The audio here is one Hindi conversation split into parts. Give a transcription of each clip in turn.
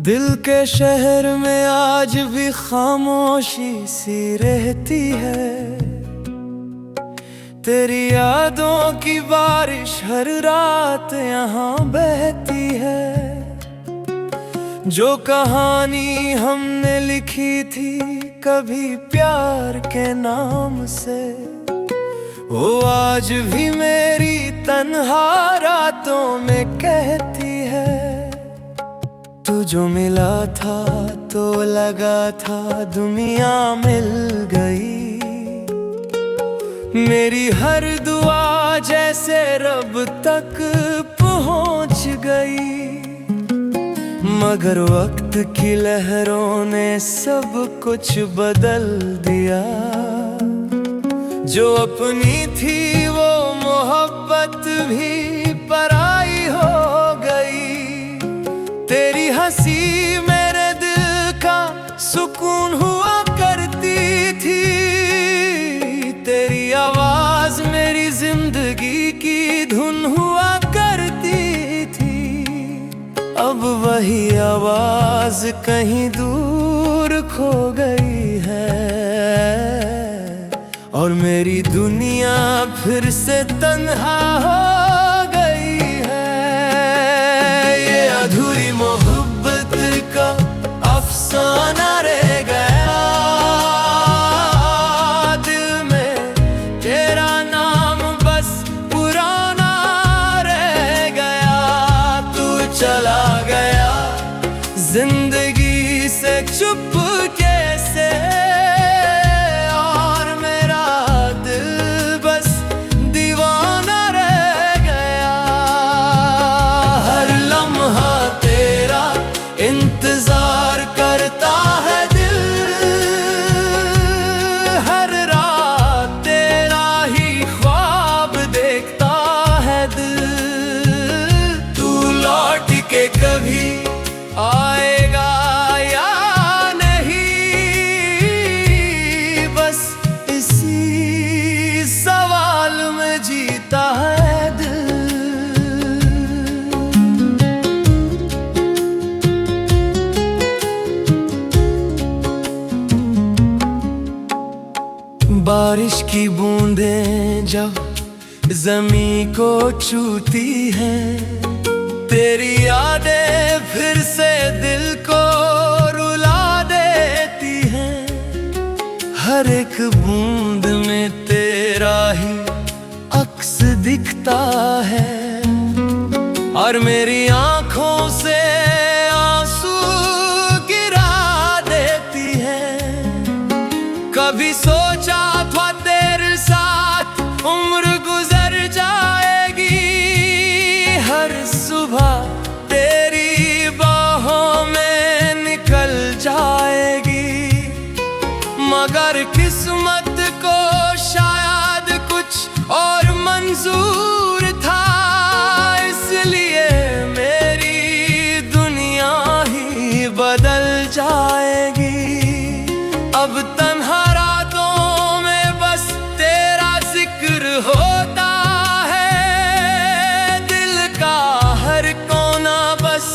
दिल के शहर में आज भी खामोशी सी रहती है। तेरी यादों की बारिश हर रात यहाँ बहती है। जो कहानी हमने लिखी थी कभी प्यार के नाम से, वो आज भी मेरी तन्हा रातों में कहती है। तू जो मिला था तो लगा था दुनिया मिल गई। मेरी हर दुआ जैसे रब तक पहुंच गई। मगर वक्त की लहरों ने सब कुछ बदल दिया। जो अपनी थी वो मोहब्बत भी पराई हो गई। तेरी हंसी मेरे दिल का सुकून हुआ करती थी। तेरी आवाज मेरी जिंदगी की धुन हुआ करती थी। अब वही आवाज कहीं दूर खो गई है और मेरी दुनिया फिर से तन्हा हो गई है। ये अधूरी मोहब्बत का अफसाना रह गया। दिल में तेरा नाम बस पुराना रह गया। तू चला गया जिंदगी से चुपके से, और मेरा दिल बस दीवाना रह गया। हर लम्हा तेरा इंतजार करता है दिल। हर रात तेरा ही ख्वाब देखता है दिल। तू लौट के कभी आएगा या नहीं, बस इसी सवाल में जीता है दिल। बारिश की बूंदें जब ज़मीं को छूती हैं, तेरी यादें फिर से दिल को रुला देती हैं। हर एक बूंद में तेरा ही अक्स दिखता है और मेरी आंखों से आंसू गिरा देती है। कभी सोचा था तेरे साथ उम्र गुजर जाएगी। हर सुबह तेरी बाहों में निकल जाएगी। मगर किस्मत को शायद कुछ और मंजूर था, इसलिए मेरी दुनिया ही बदल जाएगी। अब तन्हा रातों में बस तेरा जिक्र होता है। दिल का हर कोना बस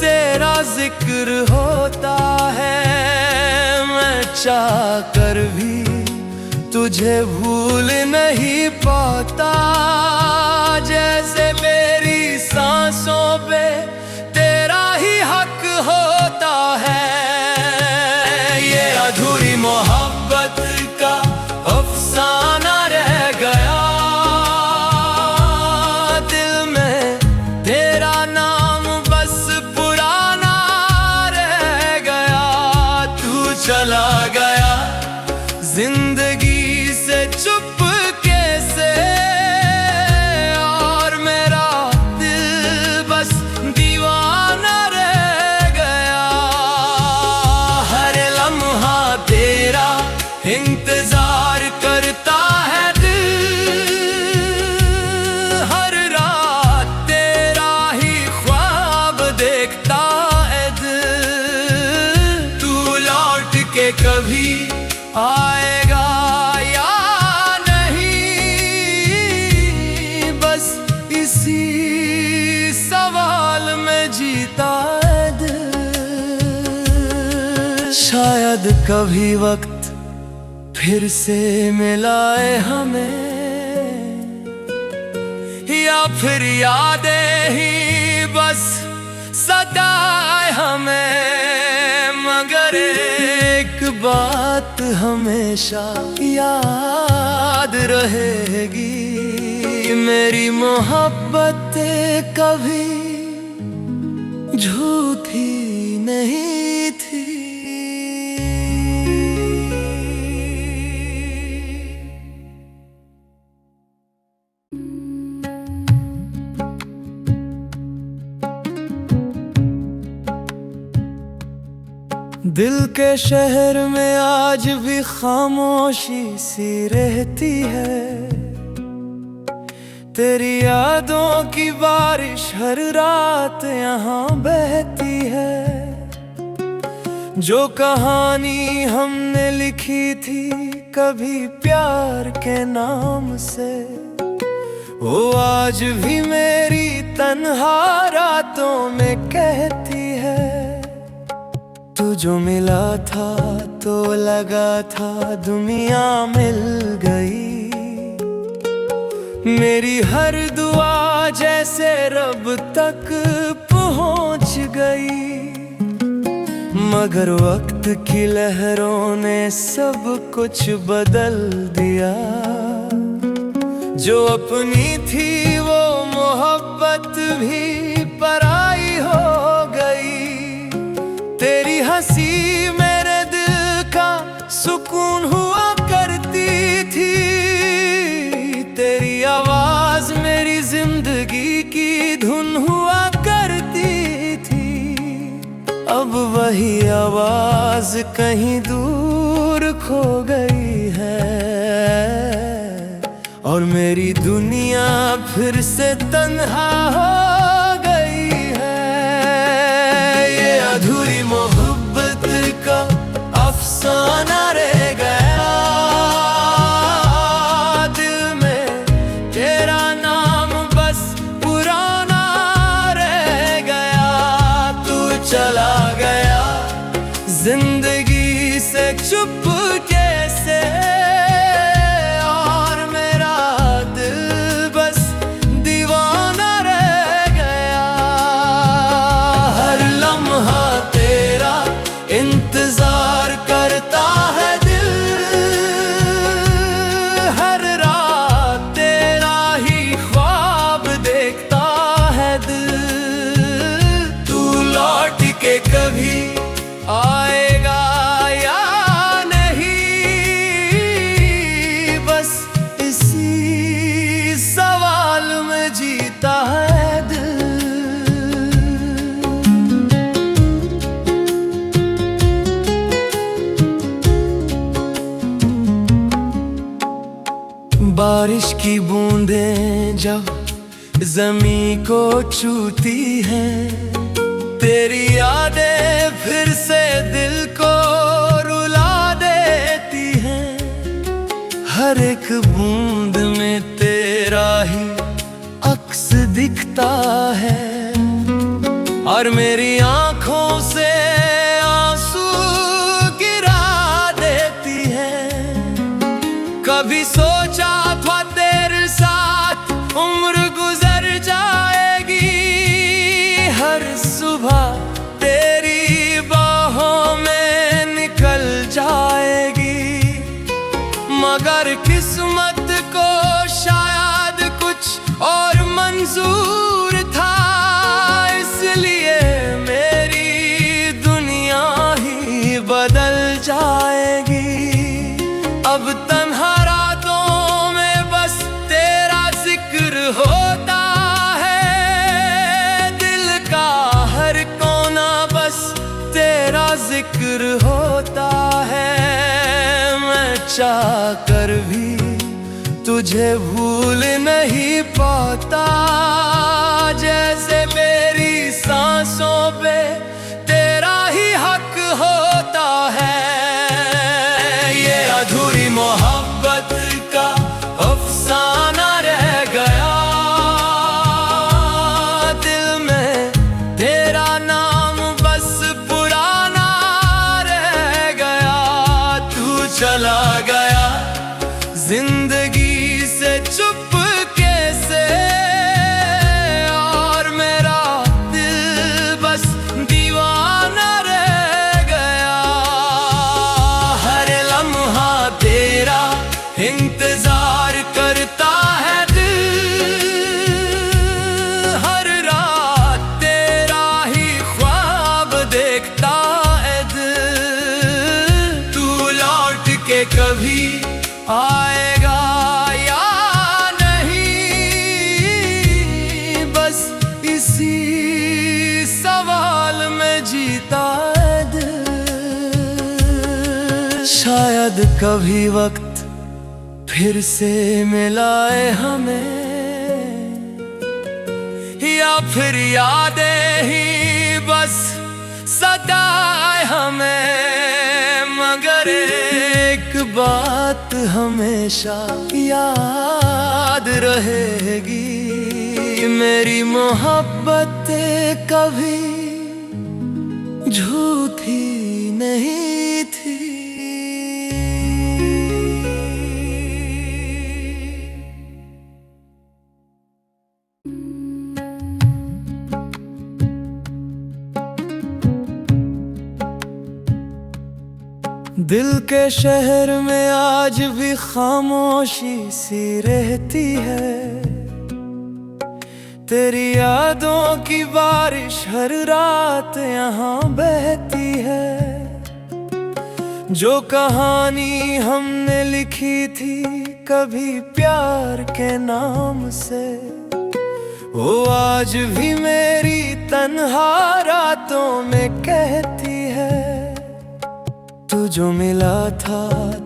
तेरा जिक्र होता है। मैं चाह कर भी तुझे भूल नहीं पाता। जैसे मेरी सांसों पे तेरा ही हक होता है। ये अधूरी मोहब्बत का अफसाना रह गया। दिल में तेरा नाम बस पुराना रह गया। तू चला गया जिंदगी से चुपके से, कभी वक्त फिर से मिलाए हमें, या फिर यादें ही बस सताए हमें। मगर एक बात हमेशा याद रहेगी, मेरी मोहब्बत कभी झूठी नहीं थी। दिल के शहर में आज भी खामोशी सी रहती है, तेरी यादों की बारिश हर रात यहाँ बहती है। जो कहानी हमने लिखी थी कभी प्यार के नाम से, वो आज भी मेरी तन्हा रातों में कहती है। तू जो मिला था तो लगा था दुनिया मिल गई, मेरी हर दुआ जैसे रब तक पहुंच गई। मगर वक्त की लहरों ने सब कुछ बदल दिया, जो अपनी थी वो मोहब्बत भी पराई हो गई। तेरी हंसी मेरे दिल का सुकून हुआ करती थी, तेरी आवाज मेरी जिंदगी की धुन हुआ करती थी। अब वही आवाज कहीं दूर खो गई है, और मेरी दुनिया फिर से तन्हा हो गई है। ये अधूरी मोहब्बत का अफसाना रह गया, दिल में तेरा नाम बस पुराना रह गया। तू चला गया जिंदगी से चुपके से, और मेरा दिल बस दीवाना रह गया। हर लम्हा तेरा इंतजार करता है दिल, हर रात तेरा ही ख्वाब देखता है दिल। तू लौट के कभी आएगा या नहीं, बस इसी सवाल में जीता है दिल। बारिश की बूंदें जब ज़मीं को छूती हैं, तेरी यादें फिर से दिल को रुला देती हैं। हर एक बूंद में तेरा ही अक्स दिखता है, और मेरी आंखों से आंसू गिरा देती है। कभी सोचा था तेरे साथ उम्र गुजर जाएगी, हर सुबह तेरी बाहों में निकल जाएगी। मगर किस्मत को शायद कुछ और मंजूर था, इसलिए मेरी दुनिया ही बदल जाएगी। अब तन्हा रातों में बस तेरा जिक्र होता है, दिल का हर कोना बस तेरा जिक्र होता है। मैं चाह कर भी तुझे भूल नहीं पाता, जैसे मेरी सांसों पे तेरा ही हक होता है। ये अधूरी मोहब्बत का अफसाना रह गया, दिल में तेरा नाम बस पुराना रह गया। कभी वक्त फिर से मिलाए हमें, या फिर यादें ही बस सताए हमें। मगर एक बात हमेशा याद रहेगी, मेरी मोहब्बत कभी झूठी नहीं थी। दिल के शहर में आज भी खामोशी सी रहती है, तेरी यादों की बारिश हर रात यहाँ बहती है। जो कहानी हमने लिखी थी कभी प्यार के नाम से, वो आज भी मेरी तन्हा रातों में कहती है। तू जो मिला था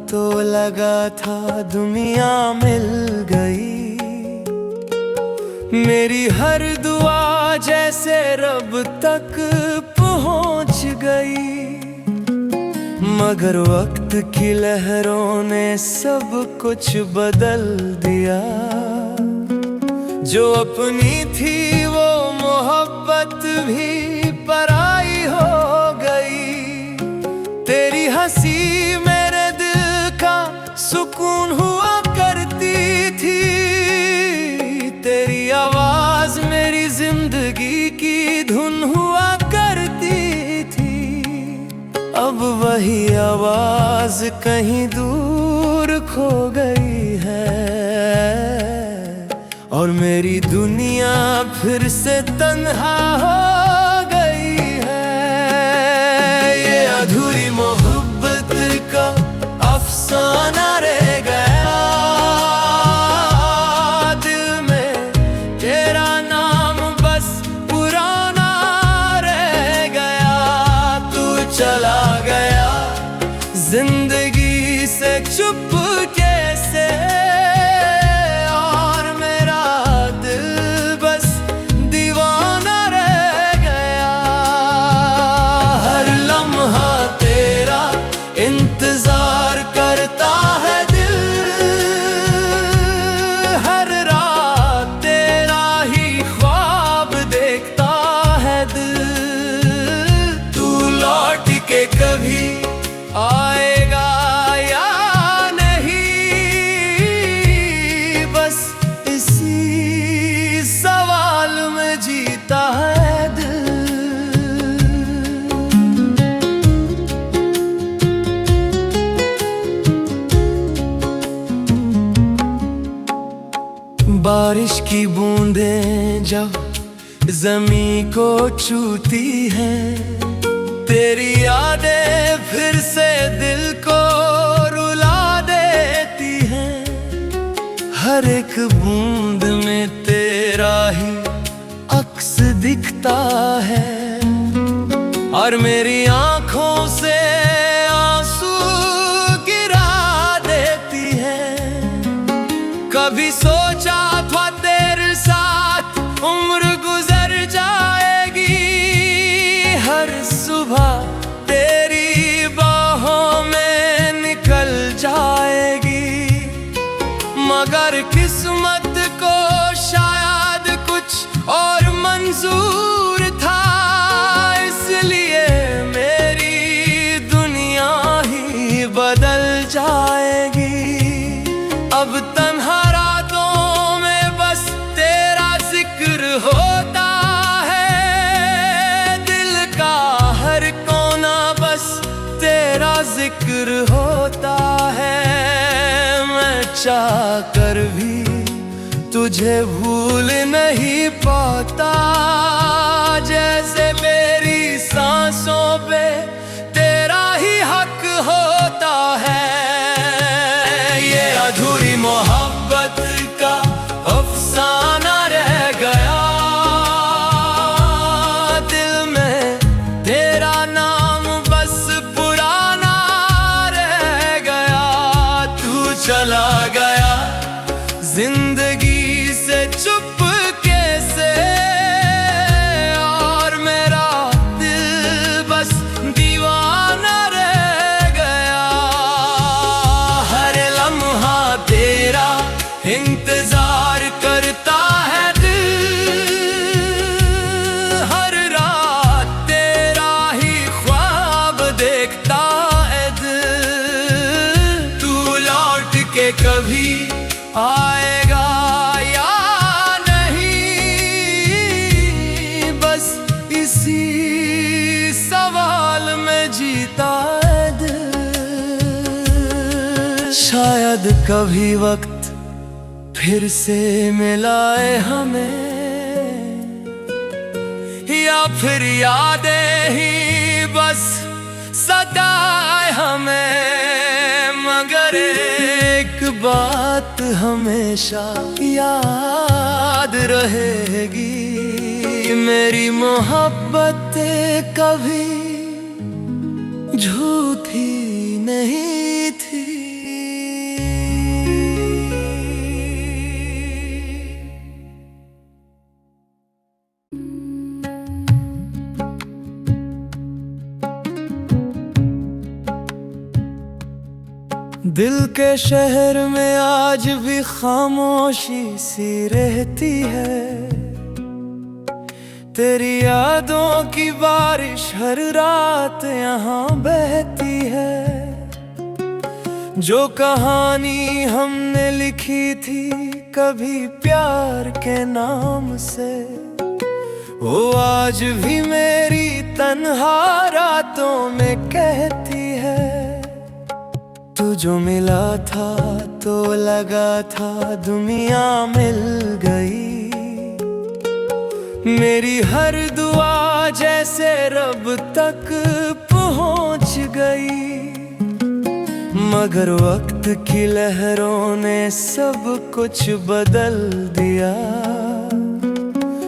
तो लगा था दुनिया मिल गई, मेरी हर दुआ जैसे रब तक पहुंच गई। मगर वक्त की लहरों ने सब कुछ बदल दिया, जो अपनी थी वो मोहब्बत भी पराई हो गई। तेरी हंसी मेरे दिल का सुकून हुआ करती थी, तेरी आवाज मेरी जिंदगी की धुन हुआ करती थी। अब वही आवाज कहीं दूर खो गई है, और मेरी दुनिया फिर से तन्हा हो गई है। ये अधूरी मोहब्बत का अफसाना रह गया, दिल में तेरा नाम बस पुराना रह गया। तू चला गया जिंदगी से चुपके से, और मेरा दिल बस दीवाना रह गया। हर लम्हा तेरा इंतजार करता है दिल, हर रात तेरा ही ख्वाब देखता है दिल। तू लौट के कभी आएगा या नहीं, बस इसी सवाल में जीता है दिल। बारिश की बूंदें जब ज़मीं को छूती हैं, तेरी यादें फिर से दिल को रुला देती हैं। हर एक बूंद में तेरा ही अक्स दिखता है, और मेरी आंखों से आंसू गिरा देती है। कभी सोचा था तेरे साथ उम्र गुजर जाएगी, हर सुबह तेरी बाहों में निकल जाएगी। मगर किस्मत को शायद कुछ और मंजूर था, इसलिए मेरी दुनिया ही बदल जाएगी। अब तन्हा रातों में बस तेरा जिक्र होता है, दिल का हर कोना बस तेरा जिक्र होता है। मैं चाह कर भी तुझे भूल नहीं पाता, जैसे मेरी सांसों पे तेरा ही हक होता है। ये अधूरी मोहब्बत का अफसाना रह गया, दिल में तेरा नाम बस पुराना रह गया। इंतजार करता है दिल, हर रात तेरा ही ख्वाब देखता है दिल। तू लौट के कभी आएगा या नहीं, बस इसी सवाल में जीता है दिल। शायद कभी वक्त फिर से मिलाए हमें, या फिर यादें ही बस सताए हमें। मगर एक बात हमेशा याद रहेगी, मेरी मोहब्बत कभी झूठी नहीं थी। दिल के शहर में आज भी खामोशी सी रहती है, तेरी यादों की बारिश हर रात यहाँ बहती है। जो कहानी हमने लिखी थी कभी प्यार के नाम से, वो आज भी मेरी तन्हा रातों में कहती है। तू जो मिला था तो लगा था दुनिया मिल गई, मेरी हर दुआ जैसे रब तक पहुंच गई। मगर वक्त की लहरों ने सब कुछ बदल दिया,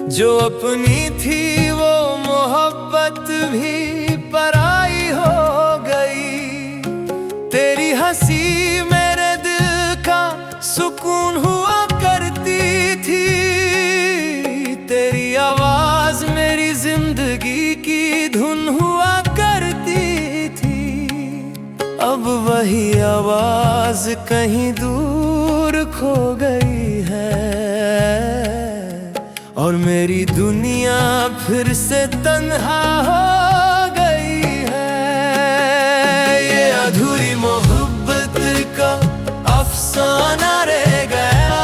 जो अपनी थी वो मोहब्बत भी पराई हो गई। तेरी हंसी मेरे दिल का सुकून हुआ करती थी, तेरी आवाज मेरी जिंदगी की धुन हुआ करती थी। अब वही आवाज कहीं दूर खो गई है, और मेरी दुनिया फिर से तन्हा हो गई है। ये अधूरी मोहब्बत का अफसाना रह गया,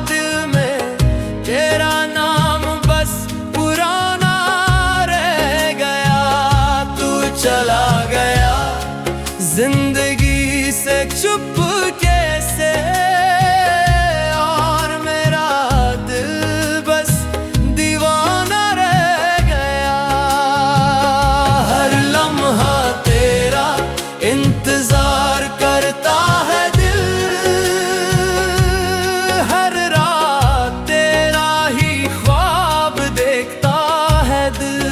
दिल में तेरा नाम बस पुराना रह गया। तू चला गया जिंदगी से चुपके से, और मेरा दिल बस दीवाना रह गया। हर लम्हा तेरा इंतजार करता है दिल, हर रात तेरा ही ख्वाब देखता है दिल।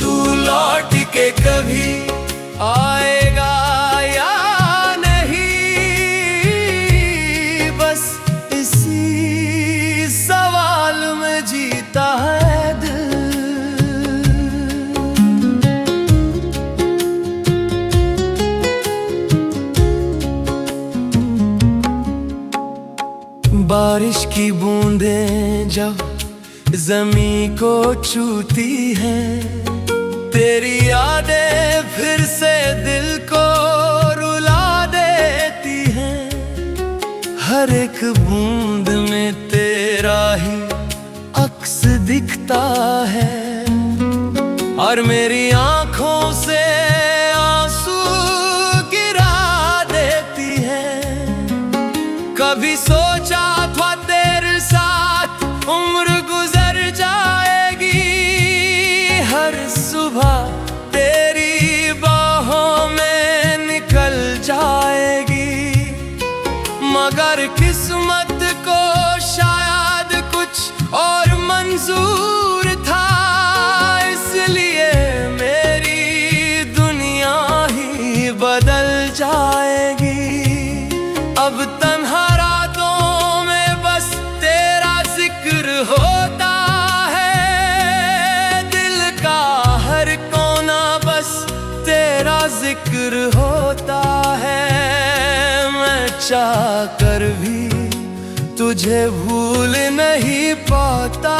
तू लौट के कभी आएगा या नहीं, बस इसी सवाल में जीता है दिल। बारिश की बूंदें जब ज़मीं को छूती हैं, तेरी यादें फिर से दिल को रुला देती हैं। हर एक बूंद में तेरा ही अक्स दिखता है, और मेरी आंखों से आंसू गिरा देती है। कभी सोचा था तेरे साथ उम्र गुजर जाएगी, हर सुबह तेरी बाहों में निकल जाएगी। मगर किस्मत को शायद कुछ और मंजूर था, इसलिए मेरी दुनिया ही बदल जाएगी। अब तन्हा रातों में बस तेरा जिक्र होता है, दिल का हर कोना बस तेरा जिक्र होता है। मैं चाह कर भी तुझे भूल नहीं पाता।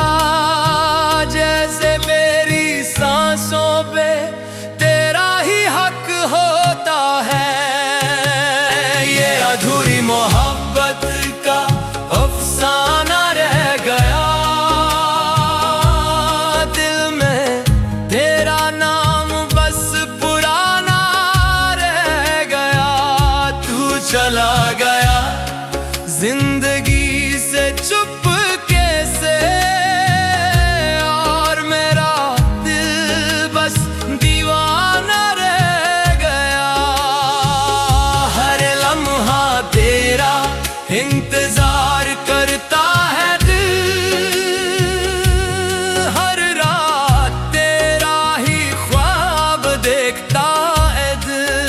जैसे मेरी सांसों पे तेरा ही हक होता है। ये अधूरी मोहब्बत का अफसाना रह गया, दिल में तेरा नाम बस पुराना रह गया। तू चला गया जिंदगी से चुपके से, और मेरा दिल बस दीवाना रह गया। हर लम्हा तेरा इंतजार करता है दिल, हर रात तेरा ही ख्वाब देखता है दिल।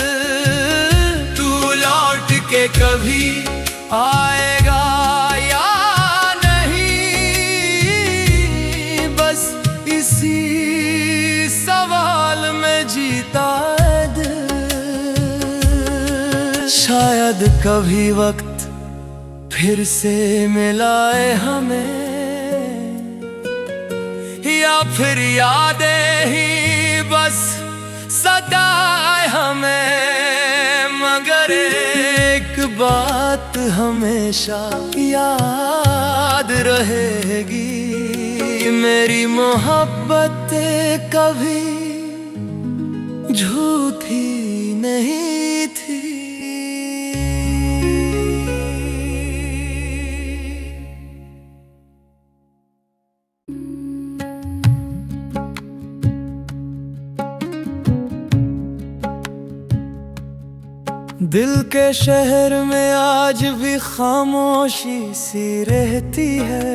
तू लौट के कभी आएगा या नहीं, बस इसी सवाल में जीता है दिल। शायद कभी वक्त फिर से मिलाए हमें, या फिर यादें ही बस सताए हमें। मगर एक बात हमेशा याद रहेगी, मेरी मोहब्बत कभी झूठी नहीं थी। दिल के शहर में आज भी खामोशी सी रहती है।